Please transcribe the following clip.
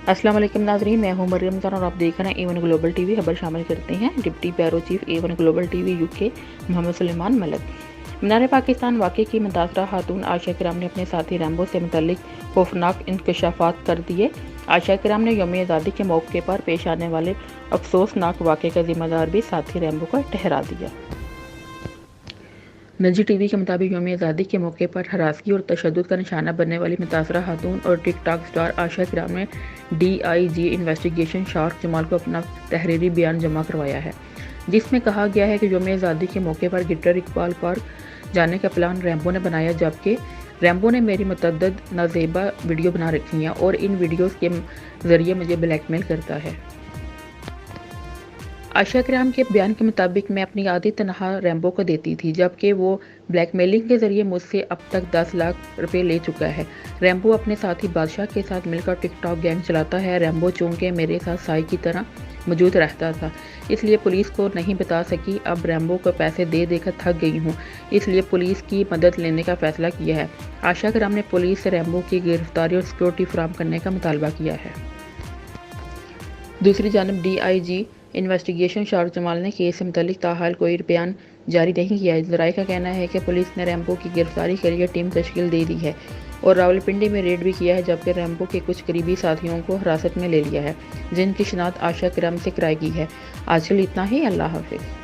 अस्सलाम वालेकुम नाज़रीन, मैं हूं मरियम खान और आप देख रहे हैं A1 ग्लोबल टीवी। खबर शामिल करते हैं। Deputy bureau chief A1 global TV UK Mohammad Sulaiman Malik. Minar Pakistan वाक़े की मुतासरा खातून आयशा किराम ने अपने साथी रैम्बो से मुतल्लिक खौफनाक इंकशाफात कर दिए। आयशा किराम ने यौम आज़ादी के मौके पर पेश आने वाले अफसोसनाक वाक़े का जिम्मेदार भी साथी रैम्बो को ठहरा दिया। निजी टीवी के मुताबिक यौम आज़ादी के मौके पर हरासगी और तशद्दुद का निशाना बनने वाली मुतासरा खातून और टिकटॉक स्टार आयशा किराम ने DIG इन्वेस्टिगेशन शार्क जमाल को अपना तहरीरी बयान जमा करवाया है, जिसमें कहा गया है कि यौम आज़ादी के मौके पर गिटर इकबाल पार्क जाने का प्लान रैम्बो ने बनाया, जबकि रैम्बो ने मेरी मुतअद्दिद नाजेबा वीडियो बना रखी हैं और इन वीडियोज़ के ज़रिए मुझे ब्लैकमेल करता है। आयशा किराम के बयान के मुताबिक मैं अपनी आधी तनख्वाह रैम्बो को देती थी, जबकि वो ब्लैकमेलिंग के जरिए मुझसे अब तक 10 लाख रुपए ले चुका है। रैम्बो अपने साथी बादशाह के साथ मिलकर टिकटॉक गैंग चलाता है। रैम्बो चूंकि मेरे साथ साई की तरह मौजूद रहता था, इसलिए पुलिस को नहीं बता सकी। अब रैम्बो को पैसे दे देकर थक गई हूँ, इसलिए पुलिस की मदद लेने का फैसला किया है। आयशा किराम ने पुलिस से रैम्बो की गिरफ्तारी और सिक्योरिटी फराहम करने का मुतालबा किया है। दूसरी जानब DIG इन्वेस्टिगेशन शार्क जमाल ने केस से मुतल्लिक ताहाल कोई बयान जारी नहीं किया। ज़राए का कहना है कि पुलिस ने रैम्बो की गिरफ्तारी के लिए टीम तश्कील दे दी है और रावलपिंडी में रेड भी किया है, जबकि रैम्बो के कुछ करीबी साथियों को हिरासत में ले लिया है, जिनकी शिनाख्त आयशा किराम से कराई गई है। आजकल इतना ही। अल्लाह हाफिज़।